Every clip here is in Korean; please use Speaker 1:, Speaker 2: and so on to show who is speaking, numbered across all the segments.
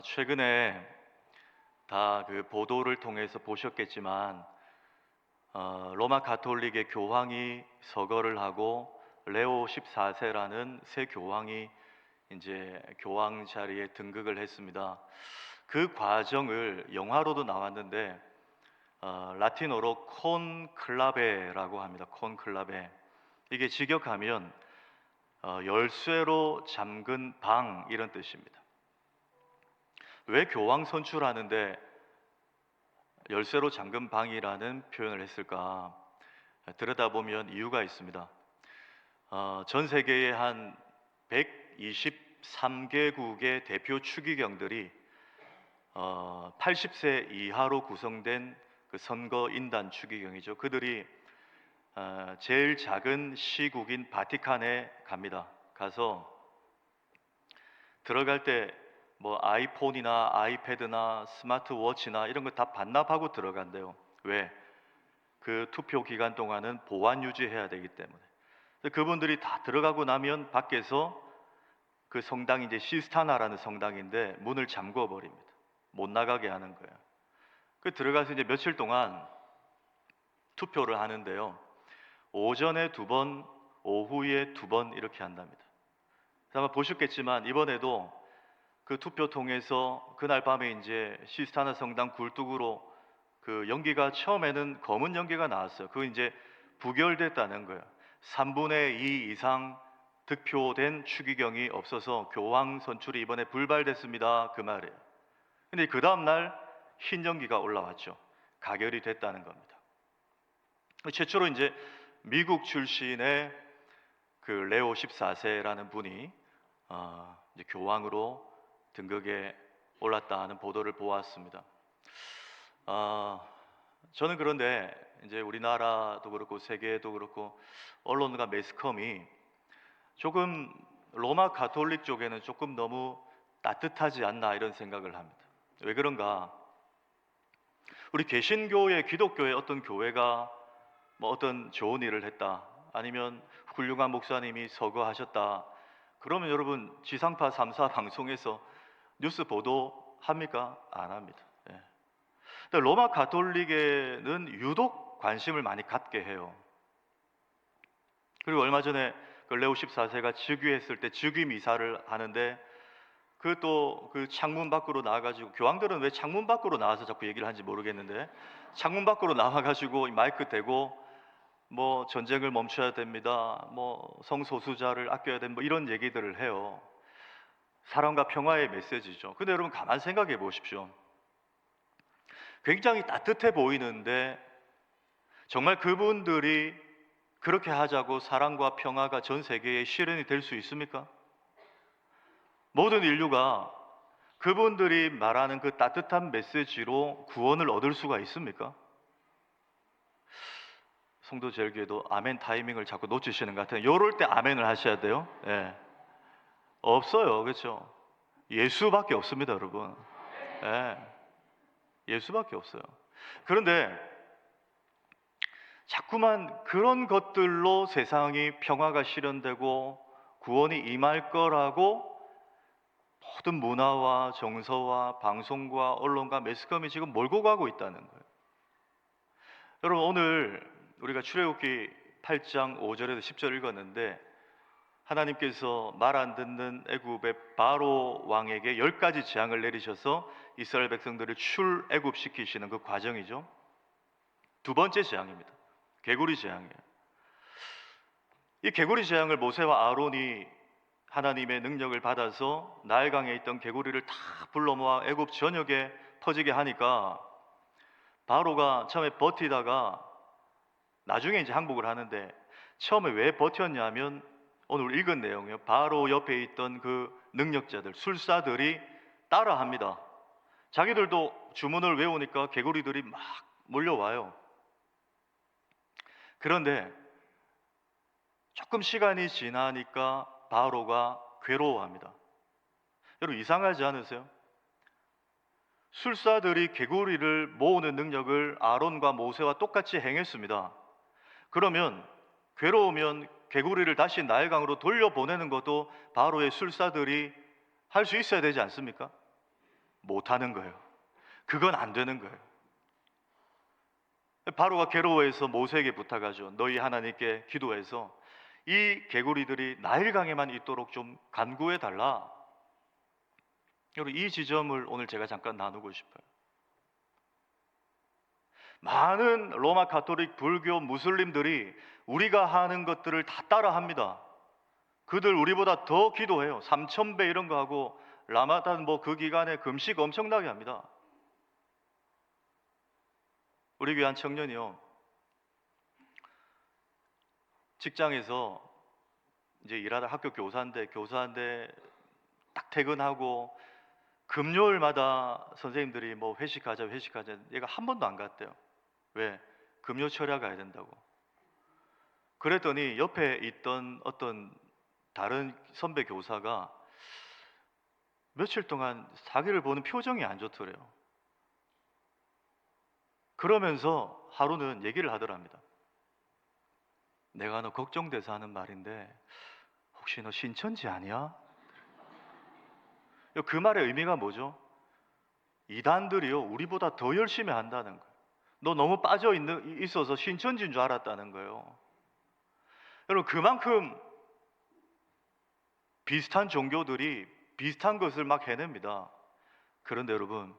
Speaker 1: 최근에 다 그 보도를 통해서 보셨겠지만 로마 가톨릭의 교황이 서거를 하고 레오 14세라는 새 교황이 이제 교황 자리에 등극을 했습니다. 그 과정을 영화로도 나왔는데 라틴어로 콘클라베라고 합니다. 콘클라베. 이게 직역하면 열쇠로 잠근 방 이런 뜻입니다. 왜 교황 선출하는데 열쇠로 잠근 방이라는 표현을 했을까? 들여다보면 이유가 있습니다. 전 세계의 한 123개국의 대표 추기경들이 80세 이하로 구성된 그 선거인단 추기경이죠. 그들이 제일 작은 시국인 바티칸에 갑니다. 가서 들어갈 때 뭐 아이폰이나 아이패드나 스마트워치나 이런 거 다 반납하고 들어간대요. 왜? 그 투표 기간 동안은 보안 유지해야 되기 때문에. 그분들이 다 들어가고 나면 밖에서 그 성당이 이제 시스타나라는 성당인데 문을 잠궈 버립니다. 못 나가게 하는 거예요. 그 들어가서 이제 며칠 동안 투표를 하는데요. 오전에 두 번, 오후에 두 번 이렇게 한답니다. 아마 보셨겠지만 이번에도 그 투표통에서 그날 밤에 이제 시스타나 성당 굴뚝으로 그 연기가 처음에는 검은 연기가 나왔어요. 그거 이제 부결됐다는 거예요. 3분의 2 이상 득표된 추기경이 없어서 교황 선출이 이번에 불발됐습니다. 그 말이에요. 근데 그 다음 날 흰 연기가 올라왔죠. 가결이 됐다는 겁니다. 최초로 이제 미국 출신의 그 레오 14세라는 분이 이제 교황으로 등극에 올랐다는 보도를 보았습니다. 저는 그런데 이제 우리나라도 그렇고 세계도 그렇고 언론과 매스컴이 조금 로마 가톨릭 쪽에는 조금 너무 따뜻하지 않나 이런 생각을 합니다. 왜 그런가? 우리 개신교의 기독교의 어떤 교회가 뭐 어떤 좋은 일을 했다, 아니면 훌륭한 목사님이 서거하셨다, 그러면 여러분 지상파 3사 방송에서 뉴스 보도합니까? 안 합니다. 예. 근데 로마 가톨릭에는 유독 관심을 많이 갖게 해요. 그리고 얼마 전에 그 레오 14세가 즉위했을 때 즉위 미사를 하는데 그 또 그 창문 밖으로 나와가지고, 교황들은 왜 창문 밖으로 나와서 자꾸 얘기를 하는지 모르겠는데 창문 밖으로 나와가지고 마이크 대고 뭐 전쟁을 멈춰야 됩니다, 뭐 성소수자를 아껴야 됩니다, 뭐 이런 얘기들을 해요. 사랑과 평화의 메시지죠. 근데 여러분 가만 생각해 보십시오. 굉장히 따뜻해 보이는데 정말 그분들이 그렇게 하자고 사랑과 평화가 전 세계에 실현이 될 수 있습니까? 모든 인류가 그분들이 말하는 그 따뜻한 메시지로 구원을 얻을 수가 있습니까? 성도 제일교회도 아멘 타이밍을 자꾸 놓치시는 것 같아요. 요럴 때 아멘을 하셔야 돼요. 예. 없어요. 그렇죠? 예수밖에 없습니다, 여러분. 예. 예수밖에 없어요. 그런데 자꾸만 그런 것들로 세상이 평화가 실현되고 구원이 임할 거라고 모든 문화와 정서와 방송과 언론과 매스컴이 지금 몰고 가고 있다는 거예요. 여러분, 오늘 우리가 출애굽기 8장 5절에서 10절 읽었는데 하나님께서 말 안 듣는 애굽의 바로 왕에게 10가지 재앙을 내리셔서 이스라엘 백성들을 출애굽시키시는 그 과정이죠. 두 번째 재앙입니다. 개구리 재앙이에요. 이 개구리 재앙을 모세와 아론이 하나님의 능력을 받아서 나일강에 있던 개구리를 다 불러 모아 애굽 전역에 퍼지게 하니까 바로가 처음에 버티다가 나중에 이제 항복을 하는데, 처음에 왜 버텼냐면 오늘 읽은 내용이요. 바로 옆에 있던 그 능력자들, 술사들이 따라합니다. 자기들도 주문을 외우니까 개구리들이 막 몰려와요. 그런데 조금 시간이 지나니까 바로가 괴로워합니다. 여러분 이상하지 않으세요? 술사들이 개구리를 모으는 능력을 아론과 모세와 똑같이 행했습니다. 그러면 괴로우면 개구리를 다시 나일강으로 돌려보내는 것도 바로의 술사들이 할 수 있어야 되지 않습니까? 못하는 거예요. 그건 안 되는 거예요. 바로가 괴로워해서 모세에게 부탁하죠. 너희 하나님께 기도해서 이 개구리들이 나일강에만 있도록 좀 간구해 달라. 여러분, 이 지점을 오늘 제가 잠깐 나누고 싶어요. 많은 로마 가톨릭, 불교, 무슬림들이 우리가 하는 것들을 다 따라합니다. 그들 우리보다 더 기도해요. 3000배 이런 거 하고 라마단 뭐 그 기간에 금식 엄청나게 합니다. 우리 교회 한 청년이요, 직장에서 이제 일하다 학교 교사인데 딱 퇴근하고 금요일마다 선생님들이 뭐 회식하자 얘가 한 번도 안 갔대요. 왜? 금요 철야 가야 된다고. 그랬더니 옆에 있던 어떤 다른 선배 교사가 며칠 동안 자기를 보는 표정이 안 좋더래요. 그러면서 하루는 얘기를 하더랍니다. 내가 너 걱정돼서 하는 말인데 혹시 너 신천지 아니야? 그 말의 의미가 뭐죠? 이단들이요, 우리보다 더 열심히 한다는 거예요. 너 너무 있어서 신천지인 줄 알았다는 거예요. 여러분, 그만큼 비슷한 종교들이 비슷한 것을 막 해냅니다. 그런데 여러분,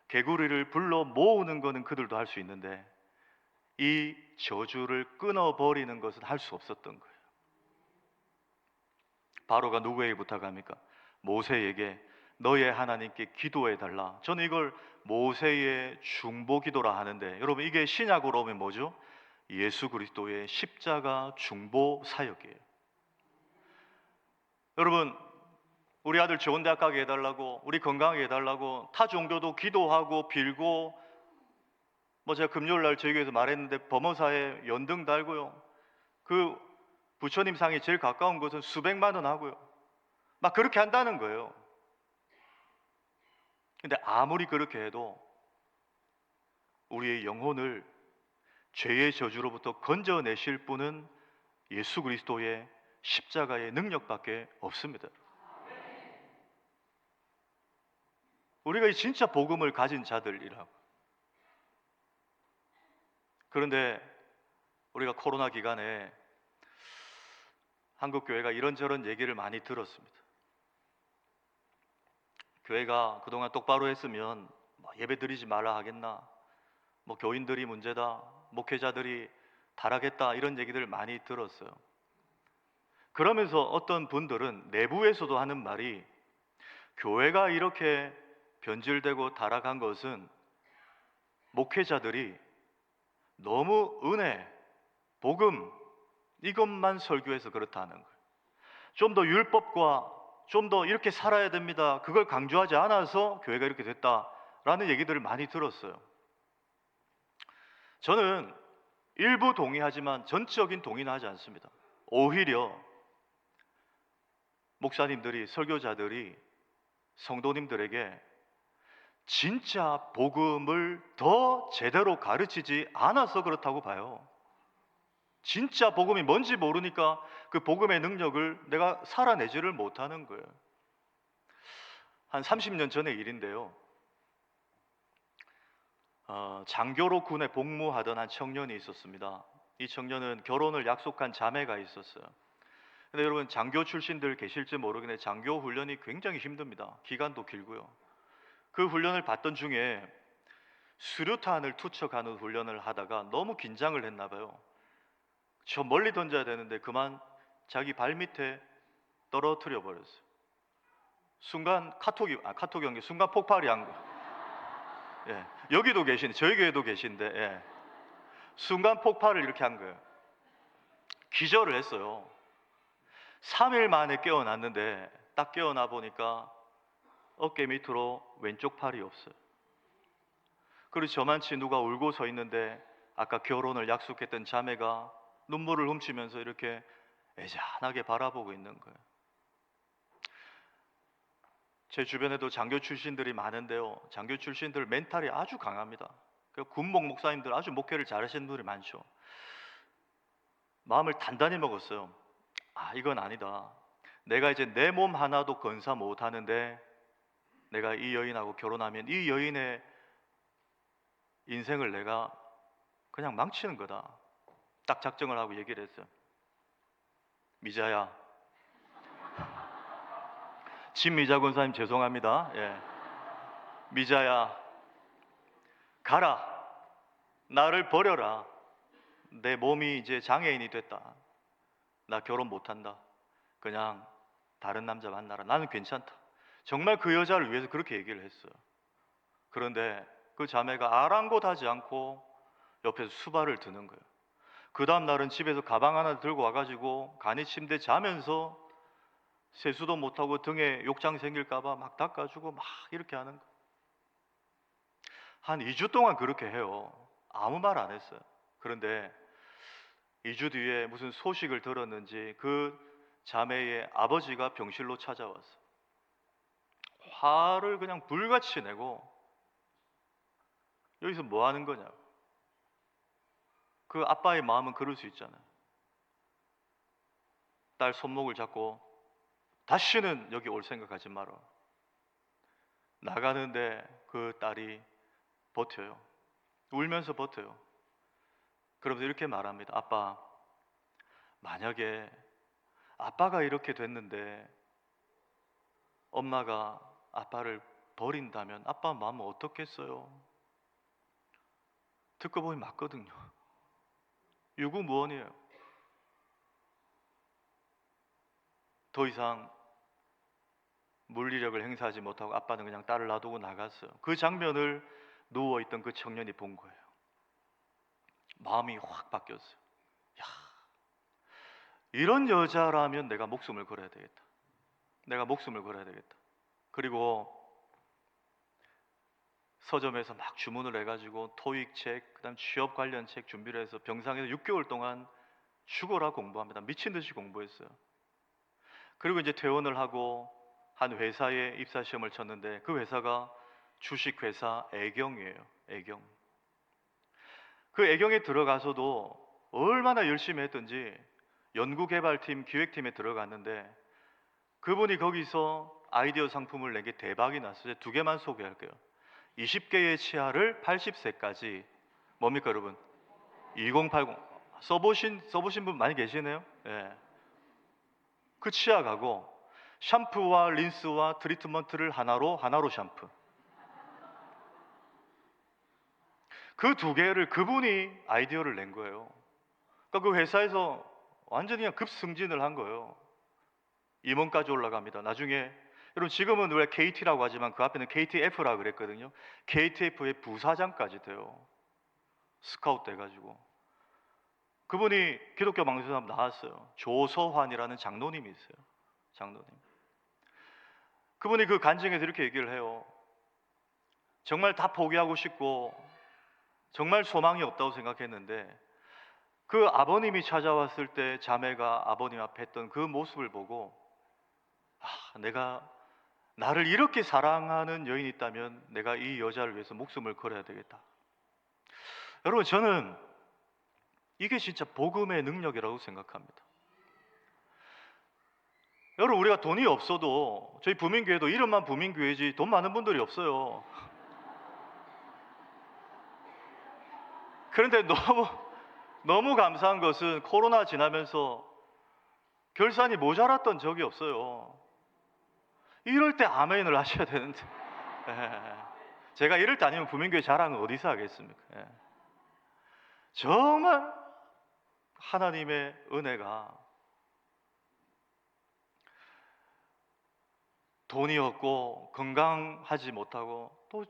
Speaker 1: 개구리를 불러 모으는 것은 그들도 할 수 있는데 이 저주를 끊어버리는 것은 할 수 없었던 거예요. 바로가 누구에게 부탁합니까? 모세에게 너의 하나님께 기도해 달라. 저는 이걸 모세의 중보 기도라 하는데, 여러분, 이게 신약으로 오면 뭐죠? 예수 그리스도의 십자가 중보 사역이에요. 여러분, 우리 아들 좋은 대학 가게 해달라고, 우리 건강하게 해달라고 타 종교도 기도하고 빌고, 뭐 제가 금요일날 저희 교회에서 말했는데 범어사에 연등 달고요, 그 부처님 상이 제일 가까운 곳은 수백만 원 하고요, 막 그렇게 한다는 거예요. 근데 아무리 그렇게 해도 우리의 영혼을 죄의 저주로부터 건져내실 분은 예수 그리스도의 십자가의 능력밖에 없습니다. 우리가 진짜 복음을 가진 자들이라고. 그런데 우리가 코로나 기간에 한국교회가 이런저런 얘기를 많이 들었습니다. 교회가 그동안 똑바로 했으면 뭐 예배 드리지 말라 하겠나, 뭐 교인들이 문제다, 목회자들이 타락했다, 이런 얘기들을 많이 들었어요. 그러면서 어떤 분들은 내부에서도 하는 말이, 교회가 이렇게 변질되고 타락한 것은 목회자들이 너무 은혜, 복음 이것만 설교해서 그렇다는 거예요. 좀 더 율법과 좀 더 이렇게 살아야 됩니다, 그걸 강조하지 않아서 교회가 이렇게 됐다라는 얘기들을 많이 들었어요. 저는 일부 동의하지만 전적인 동의는 하지 않습니다. 오히려 목사님들이, 설교자들이 성도님들에게 진짜 복음을 더 제대로 가르치지 않아서 그렇다고 봐요. 진짜 복음이 뭔지 모르니까 그 복음의 능력을 내가 살아내지를 못하는 거예요. 한 30년 전의 일인데요, 장교로 군에 복무하던 한 청년이 있었습니다. 이 청년은 결혼을 약속한 자매가 있었어요. 근데 여러분, 장교 출신들 계실지 모르겠는데 장교 훈련이 굉장히 힘듭니다. 기간도 길고요. 그 훈련을 받던 중에 수류탄을 투척하는 훈련을 하다가 너무 긴장을 했나 봐요. 저 멀리 던져야 되는데 그만 자기 발 밑에 떨어뜨려 버렸어요. 순간 카톡이 온 게 순간 폭발이 한 거예요. 예, 여기도 계신데, 저희 교회도 계신데, 예, 순간 폭발을 이렇게 한 거예요. 기절을 했어요. 3일 만에 깨어났는데 딱 깨어나 보니까 어깨 밑으로 왼쪽 팔이 없어요. 그리고 저만치 누가 울고 서 있는데 아까 결혼을 약속했던 자매가 눈물을 훔치면서 이렇게 애잔하게 바라보고 있는 거예요. 제 주변에도 장교 출신들이 많은데요, 장교 출신들 멘탈이 아주 강합니다. 군목 목사님들 아주 목회를 잘하시는 분들이 많죠. 마음을 단단히 먹었어요. 아, 이건 아니다. 내가 이제 내 몸 하나도 건사 못하는데 내가 이 여인하고 결혼하면 이 여인의 인생을 내가 그냥 망치는 거다. 딱 작정을 하고 얘기를 했어요. 미자야, 진미자 권사님 죄송합니다. 예. 미자야, 가라. 나를 버려라. 내 몸이 이제 장애인이 됐다. 나 결혼 못한다. 그냥 다른 남자 만나라. 나는 괜찮다. 정말 그 여자를 위해서 그렇게 얘기를 했어요. 그런데 그 자매가 아랑곳하지 않고 옆에서 수발을 드는 거예요. 그 다음 날은 집에서 가방 하나 들고 와가지고 간이 침대에 자면서 세수도 못하고 등에 욕장 생길까봐 막 닦아주고 막 이렇게 하는 거예요. 한 2주 동안 그렇게 해요. 아무 말 안 했어요. 그런데 2주 뒤에 무슨 소식을 들었는지 그 자매의 아버지가 병실로 찾아왔어요. 화를 그냥 불같이 내고 여기서 뭐 하는 거냐. 그 아빠의 마음은 그럴 수 있잖아요. 딸 손목을 잡고 다시는 여기 올 생각하지 마라. 나가는데 그 딸이 버텨요. 울면서 버텨요. 그러면서 이렇게 말합니다. 아빠, 만약에 아빠가 이렇게 됐는데 엄마가 아빠를 버린다면 아빠 마음은 어떻겠어요? 듣고 보니 맞거든요. 유구무원이에요. 더 이상 물리력을 행사하지 못하고 아빠는 그냥 딸을 놔두고 나갔어요. 그 장면을 누워있던 그 청년이 본 거예요. 마음이 확 바뀌었어요. 야, 이런 여자라면 내가 목숨을 걸어야 되겠다. 내가 목숨을 걸어야 되겠다. 그리고 서점에서 막 주문을 해가지고 토익 책, 그다음 취업 관련 책 준비를 해서 병상에서 6개월 동안 죽어라 공부합니다. 미친 듯이 공부했어요. 그리고 이제 퇴원을 하고 한 회사에 입사 시험을 쳤는데 그 회사가 주식회사 애경이에요. 애경. 그 애경에 들어가서도 얼마나 열심히 했던지 연구개발팀, 기획팀에 들어갔는데 그분이 거기서 아이디어 상품을 낸 게 대박이 났어요. 두 개만 소개할게요. 20개의 치아를 80세까지 뭡니까 여러분? 2080 써보신 분 많이 계시네요. 예. 그 치아가고 샴푸와 린스와 트리트먼트를 하나로 샴푸. 그 두 개를 그분이 아이디어를 낸 거예요. 그러니까 그 회사에서 완전히 그냥 급승진을 한 거예요. 임원까지 올라갑니다. 나중에 여러분 지금은 왜 KT라고 하지만 그 앞에는 KTF라고 그랬거든요. KTF의 부사장까지 돼요. 스카웃 돼가지고. 그분이 기독교 방송에 나왔어요. 조서환이라는 장로님이 있어요. 장로님. 그분이 그 간증에서 이렇게 얘기를 해요. 정말 다 포기하고 싶고 정말 소망이 없다고 생각했는데 그 아버님이 찾아왔을 때 자매가 아버님 앞에 했던 그 모습을 보고 내가 나를 이렇게 사랑하는 여인이 있다면 내가 이 여자를 위해서 목숨을 걸어야 되겠다. 여러분 저는 이게 진짜 복음의 능력이라고 생각합니다. 여러분 우리가 돈이 없어도 저희 부민교회도 이름만 부민교회지 돈 많은 분들이 없어요. 그런데 너무 감사한 것은 코로나 지나면서 결산이 모자랐던 적이 없어요. 이럴 때 아멘을 하셔야 되는데 제가 이럴 때 아니면 부민교회 자랑을 어디서 하겠습니까? 정말 하나님의 은혜가 돈이 없고 건강하지 못하고 또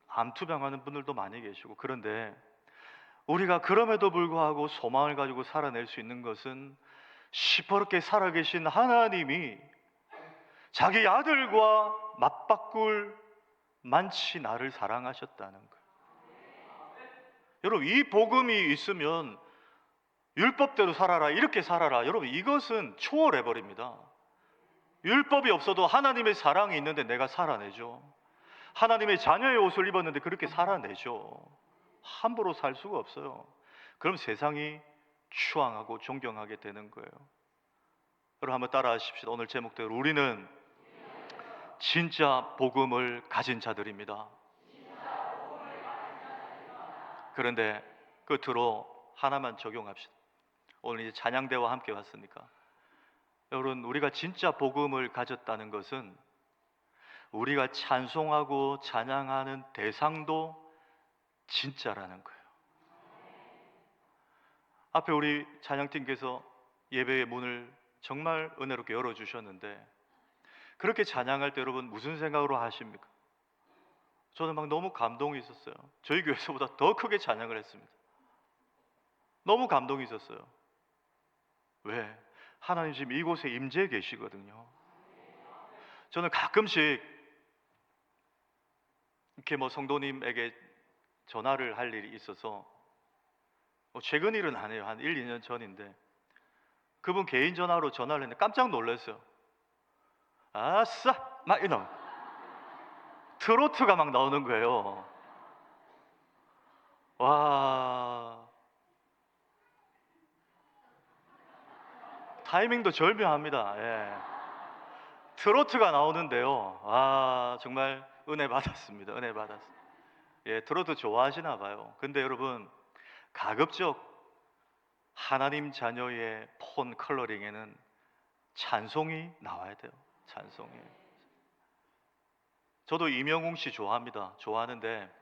Speaker 1: 암투병하는 분들도 많이 계시고 그런데 우리가 그럼에도 불구하고 소망을 가지고 살아낼 수 있는 것은 시퍼렇게 살아계신 하나님이 자기 아들과 맞바꿀 만치 나를 사랑하셨다는 거예요. 여러분 이 복음이 있으면 율법대로 살아라 이렇게 살아라 여러분 이것은 초월해버립니다. 율법이 없어도 하나님의 사랑이 있는데 내가 살아내죠. 하나님의 자녀의 옷을 입었는데 그렇게 살아내죠. 함부로 살 수가 없어요. 그럼 세상이 추앙하고 존경하게 되는 거예요. 여러분 한번 따라 하십시다. 오늘 제목대로 우리는 진짜 복음을 가진 자들입니다. 그런데 끝으로 하나만 적용합시다. 오늘 이제 찬양대와 함께 왔으니까 여러분, 우리가 진짜 복음을 가졌다는 것은 우리가 찬송하고 찬양하는 대상도 진짜라는 거예요. 앞에 우리 찬양팀께서 예배의 문을 정말 은혜롭게 열어주셨는데 그렇게 찬양할 때 여러분 무슨 생각으로 하십니까? 저는 막 너무 감동이 있었어요. 저희 교회에서보다 더 크게 찬양을 했습니다. 너무 감동이 있었어요. 왜? 하나님 지금 이곳에 임재해 계시거든요. 저는 가끔씩 이렇게 성도님에게 전화를 할 일이 있어서 최근 일은 아니에요. 한 1, 2년 전인데 그분 개인 전화로 전화를 했는데 깜짝 놀랐어요. 아싸! 막 이런 트로트가 막 나오는 거예요. 와, 타이밍도 절묘합니다. 예. 트로트가 나오는데요. 아, 정말 은혜 받았습니다. 은혜 받았어요. 예, 트로트 좋아하시나 봐요. 근데 여러분, 가급적 하나님 자녀의 폰 컬러링에는 찬송이 나와야 돼요. 찬송이. 저도 이명웅 씨 좋아합니다. 좋아하는데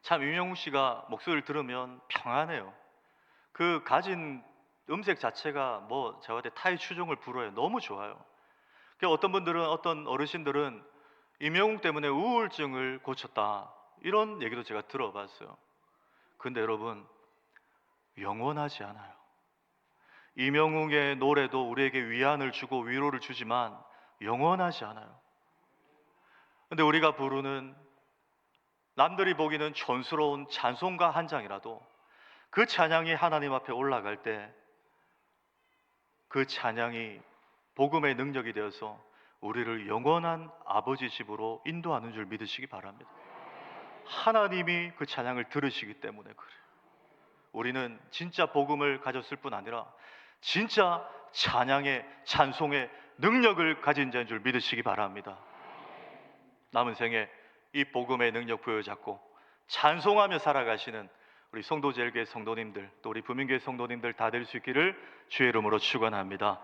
Speaker 1: 참 이명웅 씨가 목소리를 들으면 평안해요. 그 가진 음색 자체가 저한테 타의 추종을 불어요. 너무 좋아요. 어떤 분들은, 어떤 어르신들은 이명웅 때문에 우울증을 고쳤다 이런 얘기도 제가 들어봤어요. 근데 여러분, 영원하지 않아요. 이명웅의 노래도 우리에게 위안을 주고 위로를 주지만 영원하지 않아요. 근데 우리가 부르는 남들이 보기는 촌스러운 찬송가 한 장이라도 그 찬양이 하나님 앞에 올라갈 때 그 찬양이 복음의 능력이 되어서 우리를 영원한 아버지 집으로 인도하는 줄 믿으시기 바랍니다. 하나님이 그 찬양을 들으시기 때문에 그래요. 우리는 진짜 복음을 가졌을 뿐 아니라 진짜 찬양의, 찬송의 능력을 가진 자인 줄 믿으시기 바랍니다. 남은 생에 이 복음의 능력 부여잡고 찬송하며 살아가시는 우리 성도제일교회 성도님들, 또 우리 부민교회 성도님들 다 될 수 있기를 주의 이름으로 축원합니다.